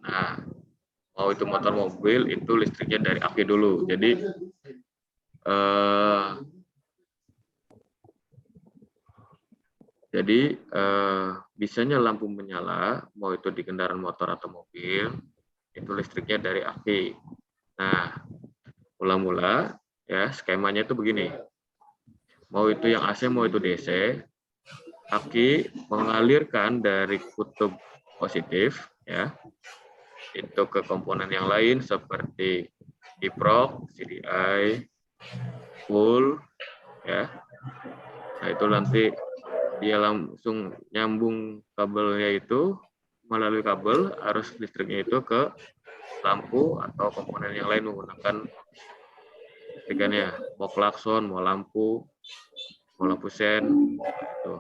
Nah, mau itu motor mobil itu listriknya dari aki dulu. Jadi bisanya lampu menyala, mau itu di kendaraan motor atau mobil, itu listriknya dari aki. Nah, mula-mula ya skemanya itu begini. Mau itu yang AC, mau itu DC, aki mengalirkan dari kutub positif ya, itu ke komponen yang lain seperti diprok, CDI, full ya. Nah, itu nanti dia langsung nyambung kabelnya itu melalui kabel arus listriknya itu ke lampu atau komponen yang lain menggunakan listrikannya, mau klakson, mau lampu sen itu.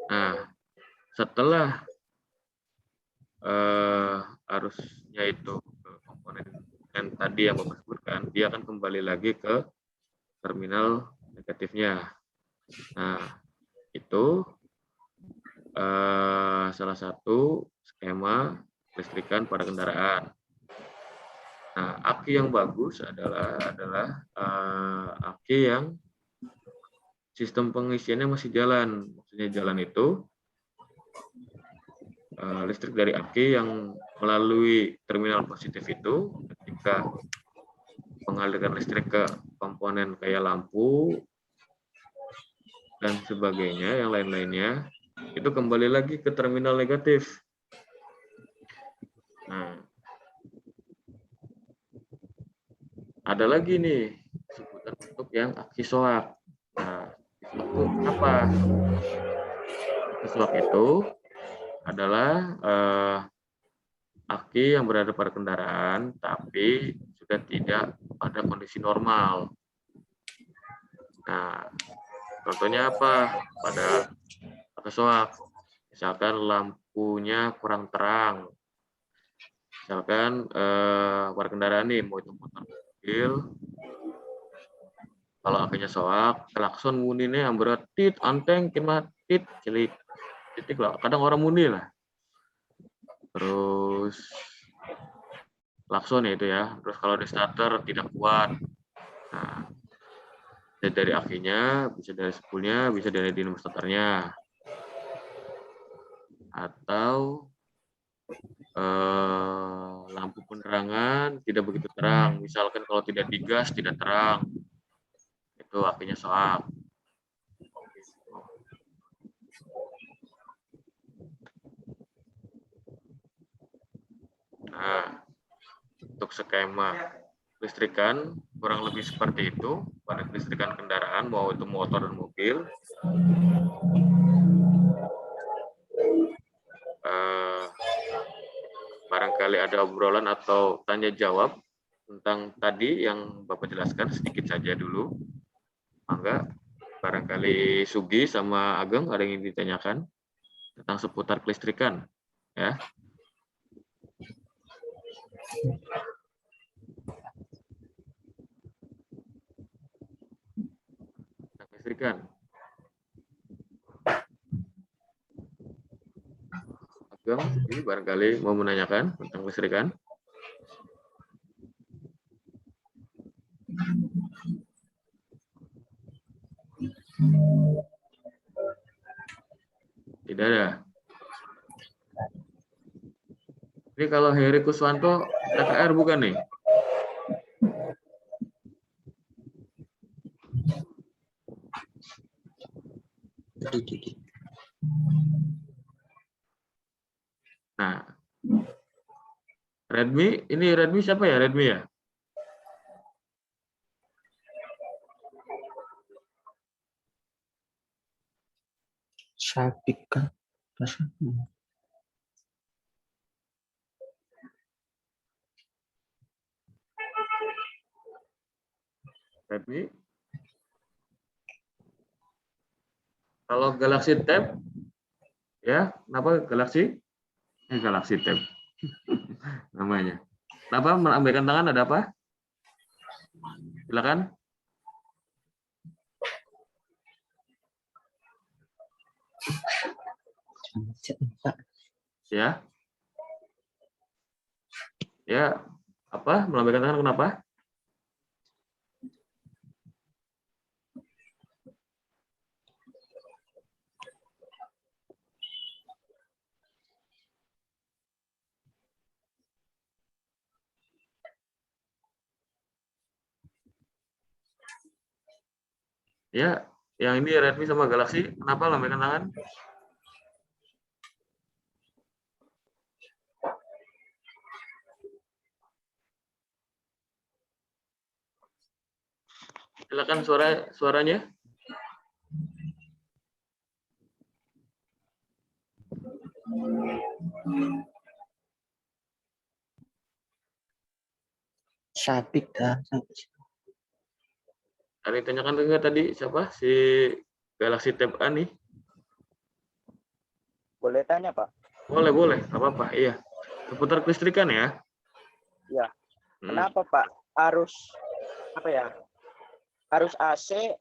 Nah, setelah arusnya itu ke komponen yang tadi yang Bapak sebutkan, dia akan kembali lagi ke terminal negatifnya. Nah, itu salah satu skema listrikan pada kendaraan. Nah, aki yang bagus adalah aki yang sistem pengisiannya masih jalan. Maksudnya jalan itu listrik dari aki yang melalui terminal positif itu ketika mengalirkan listrik ke komponen kayak lampu dan sebagainya, yang lain-lainnya, itu kembali lagi ke terminal negatif. Nah, ada lagi nih sebutan untuk yang aki soak. Nah, itu apa? Aki soak itu adalah aki yang berada pada kendaraan, tapi sudah tidak pada kondisi normal. Nah, contohnya apa? Pada aki soak, misalkan lampunya kurang terang, misalkan pada kendaraan nih, mau itu motor mobil, kalau akinya soak, klakson muninya yang berat, tit, anteng, kimat, tit, cilik, titik lah. Kadang orang muni lah. Terus klakson ya itu ya. Terus kalau di starter tidak kuat. Nah, dari akinya, bisa dari spoolnya, bisa dari dinamo starternya. Atau lampu penerangan tidak begitu terang. Misalkan kalau tidak digas tidak terang. Itu akinya soak. Nah, untuk skema listrikan kurang lebih seperti itu pada listrikan kendaraan, mau itu motor dan mobil. Barangkali ada obrolan atau tanya jawab tentang tadi yang Bapak jelaskan sedikit saja dulu. Mangga, barangkali Sugi sama Ageng ada yang ingin ditanyakan tentang seputar kelistrikan, ya. Kelistrikan. Sugeng ini barangkali mau menanyakan tentang kelistrikan. Tidak ada. Ini kalau Heri Kuswanto PKR bukan nih? Nah, Redmi, ini Redmi siapa ya? Redmi ya? Syafik kan? Redmi. Kalau Galaxy Tab, ya, kenapa Galaxy? Galaxy Tab namanya. Kenapa melambaikan tangan? Ada apa? Silakan. Ya. Ya, apa? Melambaikan tangan kenapa? Ya, yang ini Redmi sama Galaxy, kenapa lambaikan tangan? Silakan suaranya. Syafik dah. Ada yang tanyakan enggak tadi siapa? Si Galaxy Tab A nih. Boleh tanya, Pak? Boleh, boleh. Apa-apa. Iya. Seputar kelistrikan ya. Ya. Kenapa, Pak? Arus apa ya? Arus AC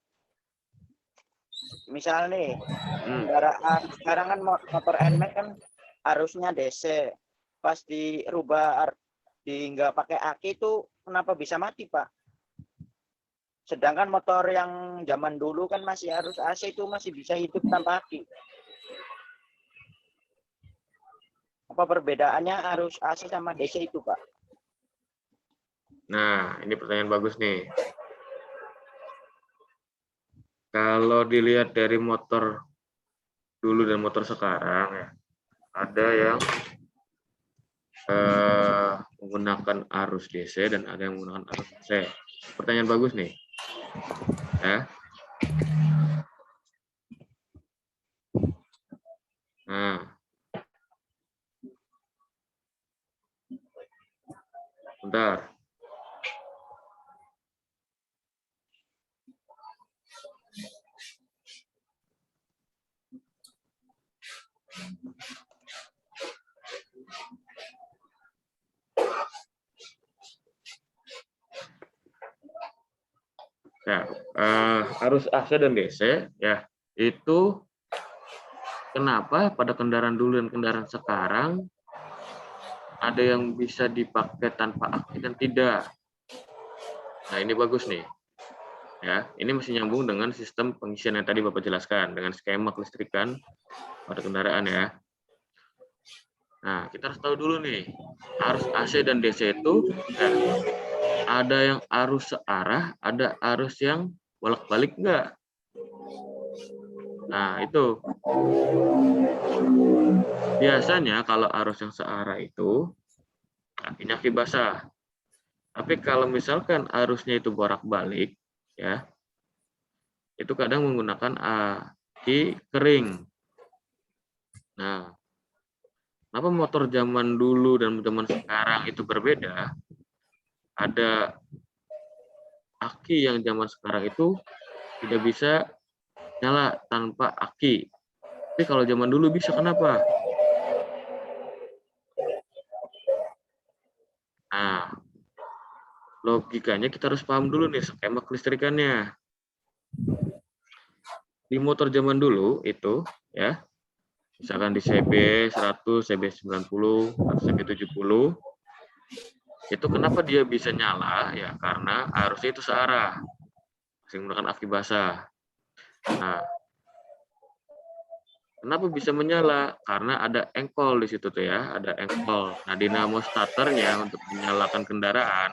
misal nih, kendaraan sekarang kan motor NMAX kan arusnya DC. Pas dirubah nggak pakai aki itu kenapa bisa mati, Pak? Sedangkan motor yang zaman dulu kan masih arus AC itu masih bisa hidup tanpa aki. Apa perbedaannya arus AC sama DC itu, Pak? Nah, ini pertanyaan bagus nih. Kalau dilihat dari motor dulu dan motor sekarang ya, ada yang menggunakan arus DC dan ada yang menggunakan arus AC. Pertanyaan bagus nih. Ya. Nah. Bentar. Ya, arus AC dan DC ya itu kenapa pada kendaraan dulu dan kendaraan sekarang ada yang bisa dipakai tanpa aki dan tidak. Nah, ini bagus nih. Ya, ini masih nyambung dengan sistem pengisian yang tadi Bapak jelaskan dengan skema kelistrikan pada kendaraan ya. Nah, kita harus tahu dulu nih, arus AC dan DC itu ya, ada yang arus searah, ada arus yang bolak-balik enggak. Nah, itu. Biasanya kalau arus yang searah itu akinya aki basah. Tapi kalau misalkan arusnya itu bolak-balik ya, itu kadang menggunakan aki kering. Nah, kenapa motor zaman dulu dan zaman sekarang itu berbeda? Ada aki yang zaman sekarang itu tidak bisa nyala tanpa aki. Tapi kalau zaman dulu bisa, kenapa? Nah, logikanya kita harus paham dulu nih skema kelistrikannya. Di motor zaman dulu itu ya, Misalkan di CB 100, CB 90, atau CB 70, itu kenapa dia bisa nyala? Ya karena arusnya itu searah, masih menggunakan aki basah. Nah, kenapa bisa menyala? Karena ada engkol di situ tuh ya, ada engkol. Nah, dinamo starternya untuk menyalakan kendaraan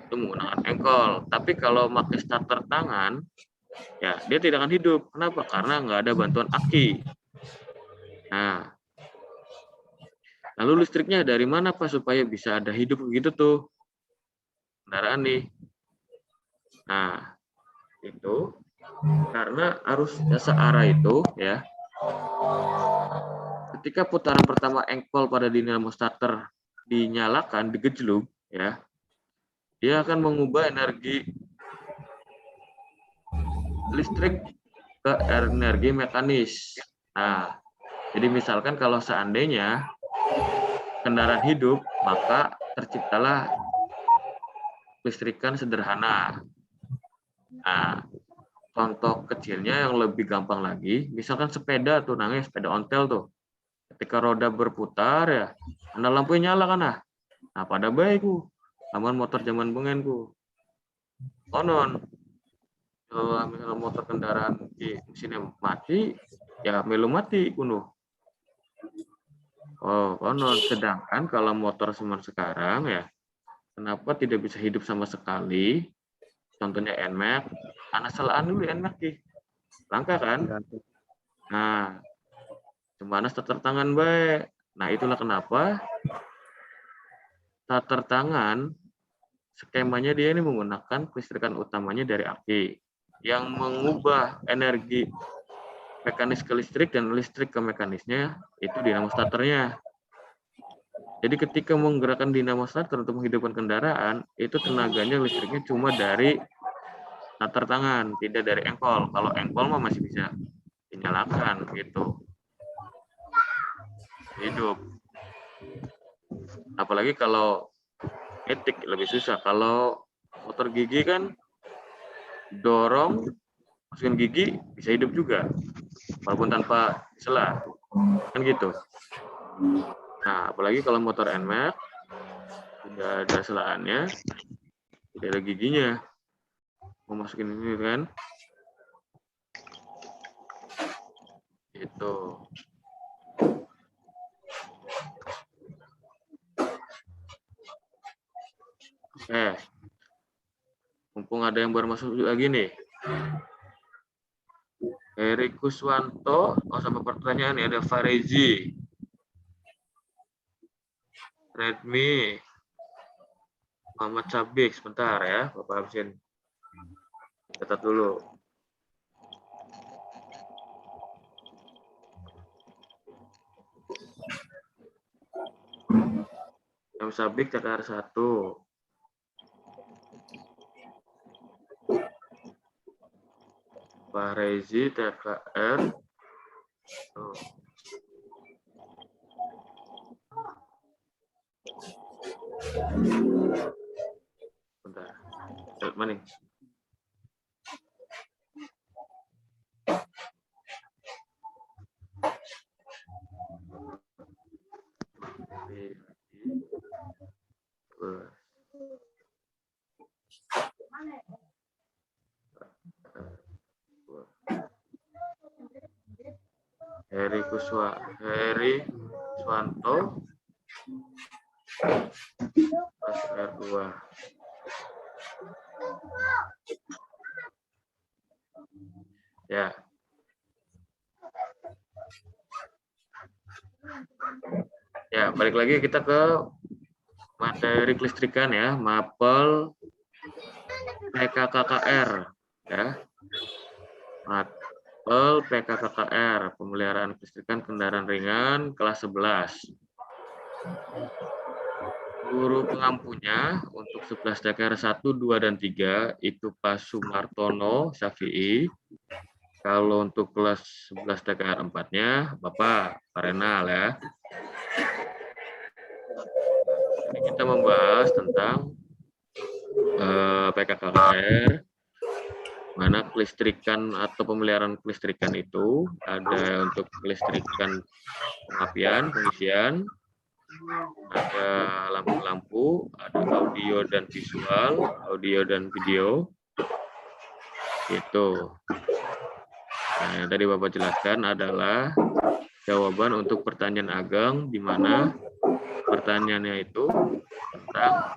itu menggunakan engkol. Tapi kalau pakai starter tangan, ya dia tidak akan hidup. Kenapa? Karena nggak ada bantuan aki. Nah, lalu listriknya dari mana Pak supaya bisa ada hidup begitu tuh kendaraan nih? Nah, itu karena arusnya searah itu ya. Ketika putaran pertama engkol pada dinamo starter dinyalakan, digejlug ya, dia akan mengubah energi listrik ke energi mekanis. Nah, jadi misalkan kalau seandainya kendaraan hidup, maka terciptalah listrikan sederhana. Nah, contoh kecilnya yang lebih gampang lagi, misalkan sepeda tuh, namanya sepeda ontel tuh. Ketika roda berputar ya, ada lampunya nyala kan nah. Nah, pada baik ku, aman motor zaman bengen ku. Konon, kalau misalnya motor kendaraan di mesinnya mati, ya melu mati kuno. Oh, konon. Sedangkan kalau motor zaman sekarang ya, kenapa tidak bisa hidup sama sekali? Contohnya NMAX, anak salaan dulu NMAX ki. Langka kan? Nah, cuma starter tangan baik. Nah, itulah kenapa starter tangan skemanya dia ini menggunakan kelistrikan utamanya dari aki yang mengubah energi mekanis ke listrik dan listrik ke mekanisnya itu dinamo starternya. Jadi ketika menggerakkan dinamo starter untuk menghidupkan kendaraan, itu tenaganya listriknya cuma dari starter tangan, tidak dari engkol. Kalau engkol mah masih bisa dinyalakan gitu. Hidup. Apalagi kalau etik lebih susah. Kalau motor gigi kan dorong, masukin gigi bisa hidup juga, walaupun tanpa sela, kan gitu. Nah, apalagi kalau motor NMAX tidak ada selaannya, tidak ada giginya, mau masukin ini kan, itu. Mumpung ada yang baru masuk lagi nih. Heri Kuswanto, sama pertanyaan nih, ada Farezi. Redmi. Muhammad Cabik, sebentar ya, Bapak absen. Catat dulu. Yang Sabik TKR 1. Pak Rezi TKR. Oh. Bentar. Mana nih? Heri Kuswanto R2. Ya. Ya, balik lagi kita ke materi kelistrikan ya, mapel PKKKR ya. Mapel PKKKR, pemeliharaan kelistrikan kendaraan ringan kelas 11. Guru pengampunya untuk 11 TKR 1, 2, dan 3 itu Pak Sumartono Syafi'i. Kalau untuk kelas 11 TKR 4-nya Bapak Renal ya. Ini kita membahas tentang PKKR Mana kelistrikan atau pemeliharaan kelistrikan itu ada untuk kelistrikan pengapian, pengisian, ada lampu-lampu, ada audio dan visual, audio dan video. Itu. Nah, yang tadi Bapak jelaskan adalah jawaban untuk pertanyaan Ageng, di mana pertanyaannya itu tentang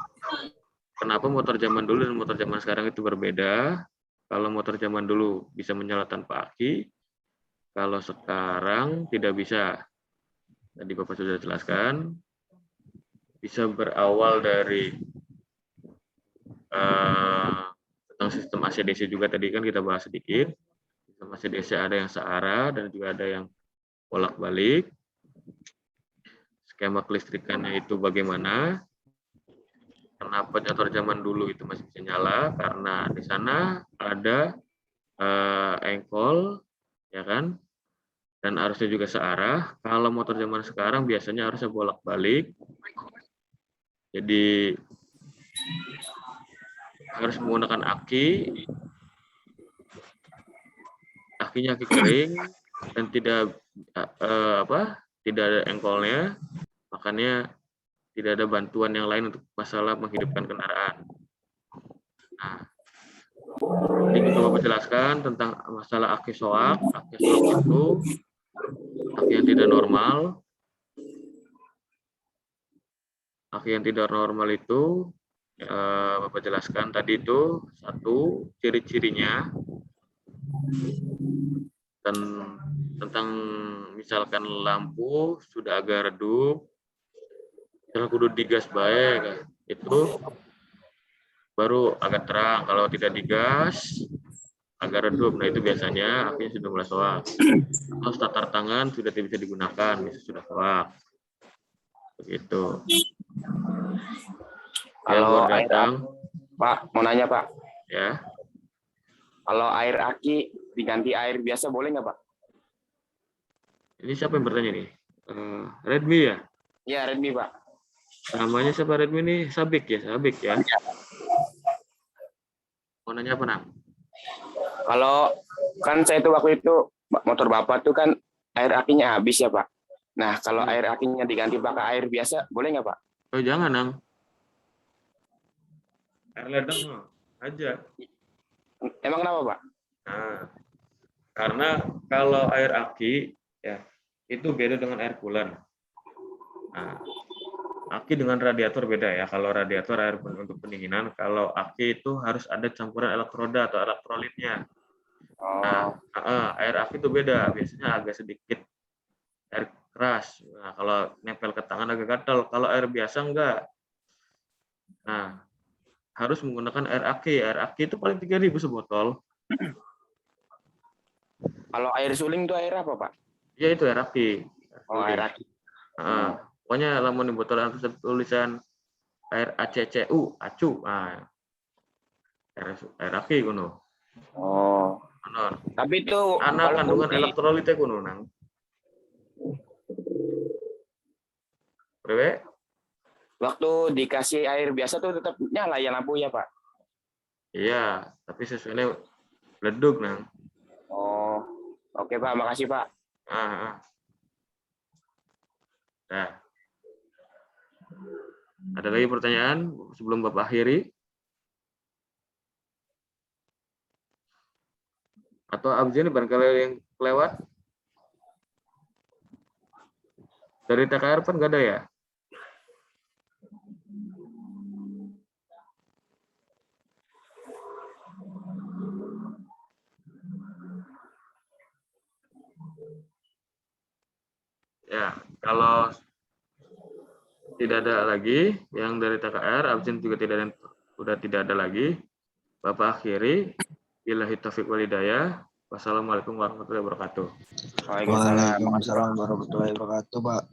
kenapa motor zaman dulu dan motor zaman sekarang itu berbeda. Kalau motor zaman dulu bisa menyala tanpa aki, kalau sekarang tidak bisa. Tadi Bapak sudah jelaskan, bisa berawal dari tentang sistem AC/DC juga tadi kan kita bahas sedikit. Sistem AC/DC ada yang searah dan juga ada yang bolak-balik. Skema kelistrikannya itu bagaimana? Kenapa motor zaman dulu itu masih bisa nyala? Karena di sana ada engkol, ya kan? Dan arusnya juga searah. Kalau motor zaman sekarang biasanya arusnya bolak-balik. Jadi harus menggunakan aki. Akinya aki kering dan tidak ada engkolnya. Makanya tidak ada bantuan yang lain untuk masalah menghidupkan kendaraan. Nah, tadi kita Bapak jelaskan tentang masalah aki soak. Aki soak itu aki yang tidak normal. Aki yang tidak normal itu Bapak jelaskan tadi itu satu ciri-cirinya dan tentang misalkan lampu sudah agak redup, misalkan kudu digas baik, itu baru agak terang. Kalau tidak digas agak redup, nah itu biasanya apinya sudah mulai soak. Atau starter tangan sudah tidak bisa digunakan, bisa sudah soak. Begitu. Kalau air datang, Pak, mau nanya Pak. ya. Kalau air aki diganti air biasa boleh nggak Pak? Ini siapa yang bertanya nih? Redmi ya? Iya Redmi Pak. Namanya siapa Redmi nih? Sabik ya? Sabik ya? Mau nanya apa, Nam? Kalau kan saya tuh waktu itu motor Bapak tuh kan air akinya habis ya Pak. Nah kalau air akinya diganti pakai air biasa boleh nggak Pak? Oh jangan, Nang. Air ledeng aja. Emang kenapa Pak? Nah, karena kalau air aki ya itu beda dengan air coolant. Nah, aki dengan radiator beda ya. Kalau radiator air untuk pendinginan, kalau aki itu harus ada campuran elektroda atau elektrolitnya. Nah, air aki itu beda. Biasanya agak sedikit air keras. Nah, kalau nempel ke tangan agak gatal. Kalau air biasa enggak. Nah, harus menggunakan air aki. Air aki itu paling 3.000 sebotol. Kalau air suling itu air apa Pak? Ya itu air aki. Oh air aki. Pokoknya lamun di botol itu tulisan air ACCU, acu. Nah, air aki kuno. Oh. Benar. Tapi itu anak kandungan elektrolitnya kuno nang. Berapa? Waktu dikasih air biasa tuh tetap nyala ya lampu ya Pak? Iya, tapi sesuainya leduk nang. Oh, oke Pak, makasih Pak. Nah, ada lagi pertanyaan sebelum Bapak akhiri? Atau abis ini barangkali yang kelewat? Dari TKR kan nggak ada ya? Ya, kalau tidak ada lagi yang dari TKR, absen juga sudah tidak ada lagi. Bapak akhiri. Billahi taufiq wal hidayah. Wassalamualaikum warahmatullahi wabarakatuh. Waalaikumsalam warahmatullahi wabarakatuh, Pak.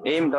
Im.